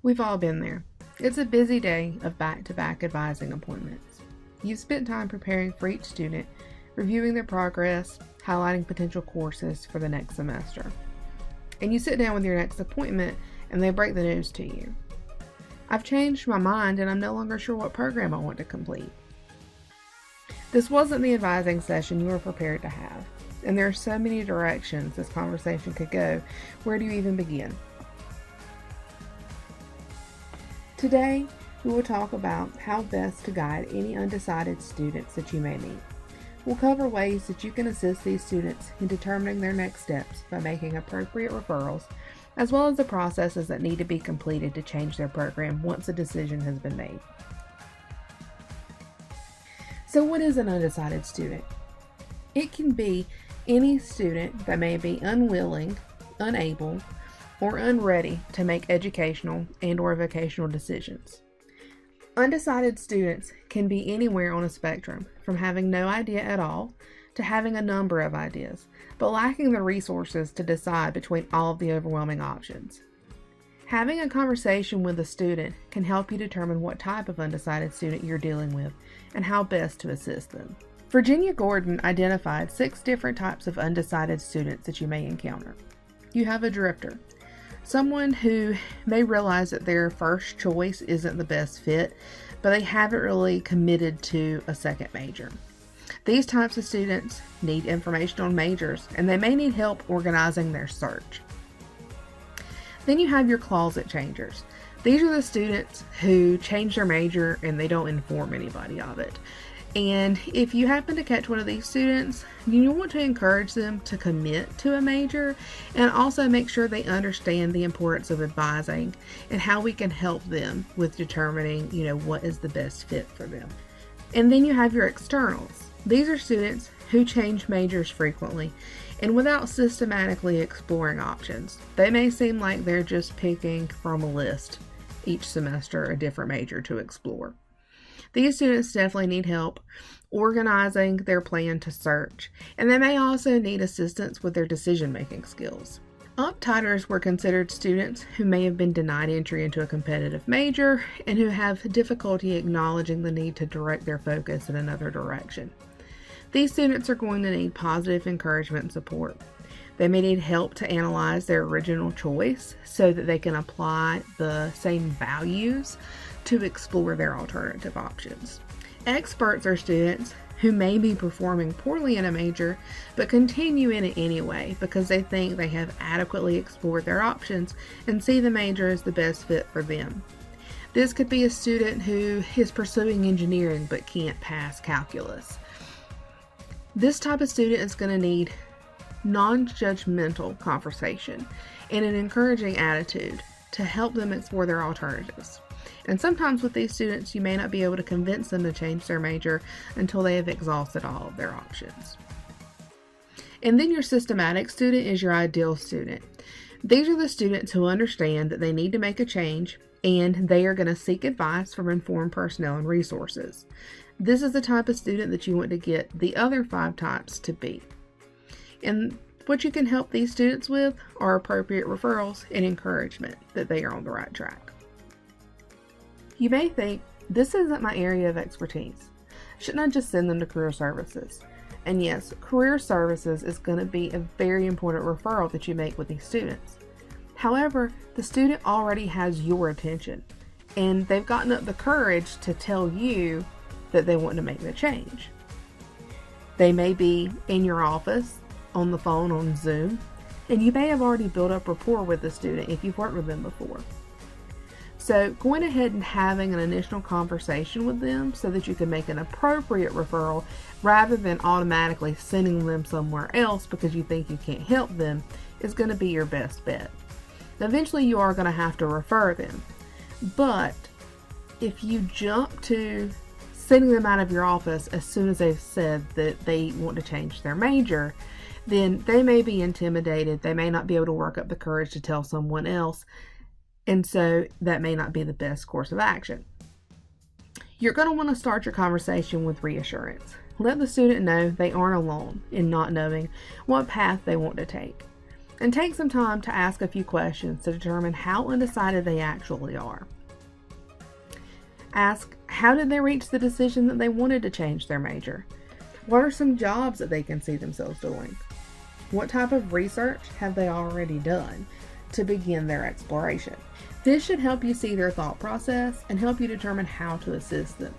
We've all been there. It's a busy day of back-to-back advising appointments. You've spent time preparing for each student, reviewing their progress, highlighting potential courses for the next semester. And you sit down with your next appointment and they break the news to you. I've changed my mind and I'm no longer sure what program I want to complete. This wasn't the advising session you were prepared to have, and there are so many directions this conversation could go. Where do you even begin? Today, we will talk about how best to guide any undecided students that you may meet. We'll cover ways that you can assist these students in determining their next steps by making appropriate referrals, as well as the processes that need to be completed to change their program once a decision has been made. So what is an undecided student? It can be any student that may be unwilling, unable, or unready to make educational and/or vocational decisions. Undecided students can be anywhere on a spectrum, from having no idea at all to having a number of ideas, but lacking the resources to decide between all of the overwhelming options. Having a conversation with a student can help you determine what type of undecided student you're dealing with and how best to assist them. Virginia Gordon identified 6 different types of undecided students that you may encounter. You have a drifter, someone who may realize that their first choice isn't the best fit, but they haven't really committed to a second major. These types of students need information on majors, and they may need help organizing their search. Then you have your closet changers. These are the students who change their major and they don't inform anybody of it. And if you happen to catch one of these students, you want to encourage them to commit to a major and also make sure they understand the importance of advising and how we can help them with determining, what is the best fit for them. And then you have your externals. These are students who change majors frequently and without systematically exploring options. They may seem like they're just picking from a list each semester a different major to explore. These students definitely need help organizing their plan to search, and they may also need assistance with their decision-making skills. Uptighters were considered students who may have been denied entry into a competitive major and who have difficulty acknowledging the need to direct their focus in another direction. These students are going to need positive encouragement and support. They may need help to analyze their original choice so that they can apply the same values to explore their alternative options. Experts are students who may be performing poorly in a major but continue in it anyway because they think they have adequately explored their options and see the major as the best fit for them. This could be a student who is pursuing engineering but can't pass calculus. This type of student is going to need non-judgmental conversation and an encouraging attitude to help them explore their alternatives. And sometimes with these students, you may not be able to convince them to change their major until they have exhausted all of their options. And then your systematic student is your ideal student. These are the students who understand that they need to make a change and they are going to seek advice from informed personnel and resources. This is the type of student that you want to get the other 5 types to be. And what you can help these students with are appropriate referrals and encouragement that they are on the right track. You may think, this isn't my area of expertise. Shouldn't I just send them to career services? And yes, career services is going to be a very important referral that you make with these students. However, the student already has your attention and they've gotten up the courage to tell you that they want to make the change. They may be in your office, on the phone, on Zoom, and you may have already built up rapport with the student if you've worked with them before. So going ahead and having an initial conversation with them so that you can make an appropriate referral rather than automatically sending them somewhere else because you think you can't help them is going to be your best bet. Eventually you are going to have to refer them, but if you jump to sending them out of your office as soon as they've said that they want to change their major, then they may be intimidated. They may not be able to work up the courage to tell someone else. And so that may not be the best course of action. You're going to want to start your conversation with reassurance. Let the student know they aren't alone in not knowing what path they want to take. And take some time to ask a few questions to determine how undecided they actually are. Ask, how did they reach the decision that they wanted to change their major? What are some jobs that they can see themselves doing? What type of research have they already done to begin their exploration? This should help you see their thought process and help you determine how to assist them.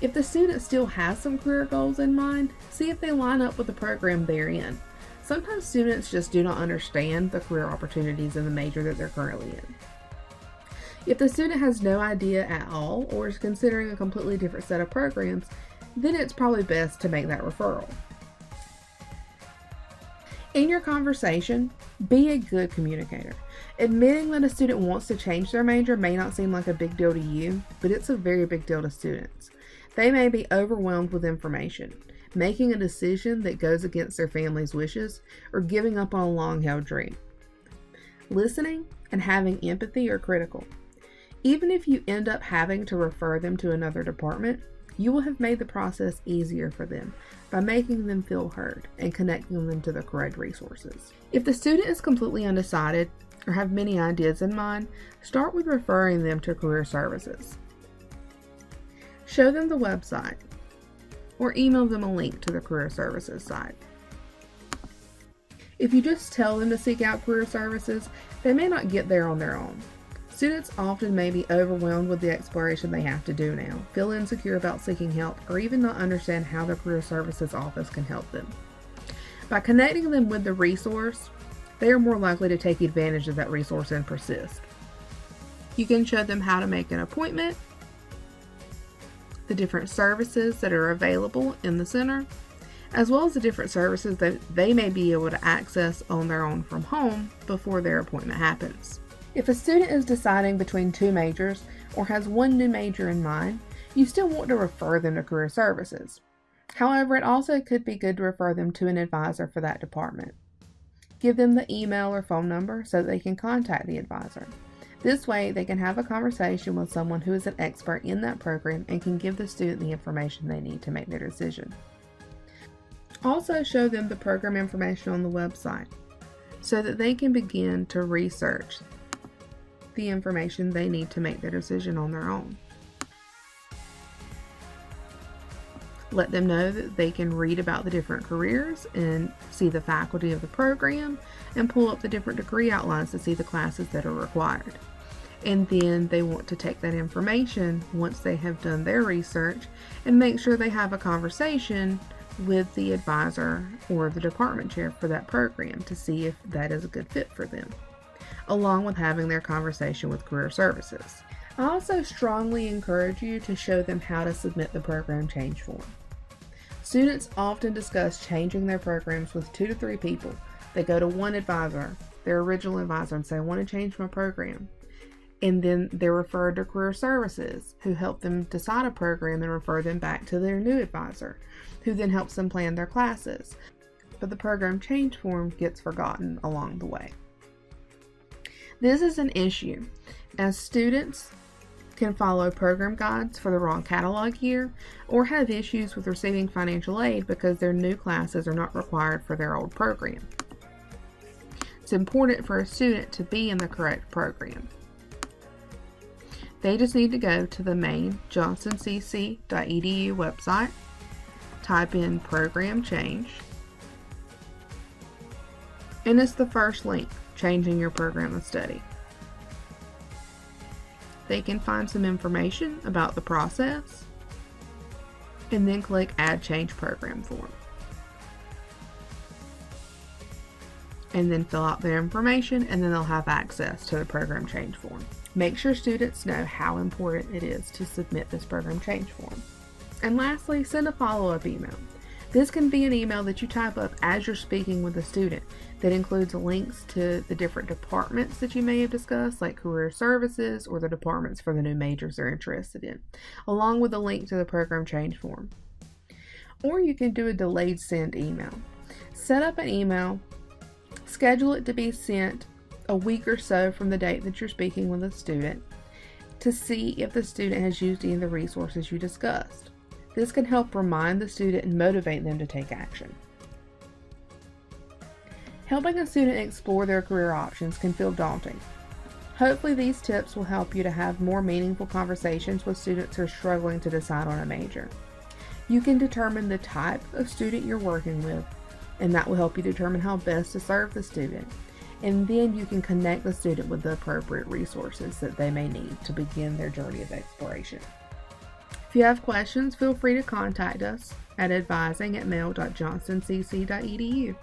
If the student still has some career goals in mind, see if they line up with the program they're in. Sometimes students just do not understand the career opportunities in the major that they're currently in. If the student has no idea at all or is considering a completely different set of programs, then it's probably best to make that referral. In your conversation, be a good communicator. Admitting that a student wants to change their major may not seem like a big deal to you, but it's a very big deal to students. They may be overwhelmed with information, making a decision that goes against their family's wishes, or giving up on a long-held dream. Listening and having empathy are critical. Even if you end up having to refer them to another department, you will have made the process easier for them by making them feel heard and connecting them to the correct resources. If the student is completely undecided or have many ideas in mind, start with referring them to career services. Show them the website or email them a link to the career services site. If you just tell them to seek out career services, they may not get there on their own. Students often may be overwhelmed with the exploration they have to do now, feel insecure about seeking help, or even not understand how the career services office can help them. By connecting them with the resource, they are more likely to take advantage of that resource and persist. You can show them how to make an appointment, the different services that are available in the center, as well as the different services that they may be able to access on their own from home before their appointment happens. If a student is deciding between two majors or has one new major in mind, you still want to refer them to career services. However, it also could be good to refer them to an advisor for that department. Give them the email or phone number so that they can contact the advisor. This way, they can have a conversation with someone who is an expert in that program and can give the student the information they need to make their decision. Also, show them the program information on the website so that they can begin to research the information they need to make their decision on their own. Let them know that they can read about the different careers and see the faculty of the program and pull up the different degree outlines to see the classes that are required. And then they want to take that information once they have done their research and make sure they have a conversation with the advisor or the department chair for that program to see if that is a good fit for them, along with having their conversation with career services. I also strongly encourage you to show them how to submit the program change form. Students often discuss changing their programs with 2 to 3 people. They go to one advisor, their original advisor, and say, I want to change my program. And then they're referred to career services, who help them decide a program and refer them back to their new advisor, who then helps them plan their classes. But the program change form gets forgotten along the way. This is an issue, as students can follow program guides for the wrong catalog year or have issues with receiving financial aid because their new classes are not required for their old program. It's important for a student to be in the correct program. They just need to go to the main johnsoncc.edu website, type in program change, and it's the first link, changing your program of study. They can find some information about the process and then click Add Change Program Form. And then fill out their information, and then they'll have access to the program change form. Make sure students know how important it is to submit this program change form. And lastly, send a follow-up email. This can be an email that you type up as you're speaking with a student that includes links to the different departments that you may have discussed, like career services or the departments for the new majors they're interested in, along with a link to the program change form. Or you can do a delayed send email. Set up an email, schedule it to be sent a week or so from the date that you're speaking with a student to see if the student has used any of the resources you discussed. This can help remind the student and motivate them to take action. Helping a student explore their career options can feel daunting. Hopefully these tips will help you to have more meaningful conversations with students who are struggling to decide on a major. You can determine the type of student you're working with, and that will help you determine how best to serve the student. And then you can connect the student with the appropriate resources that they may need to begin their journey of exploration. If you have questions, feel free to contact us at advising@mail.johnstoncc.edu.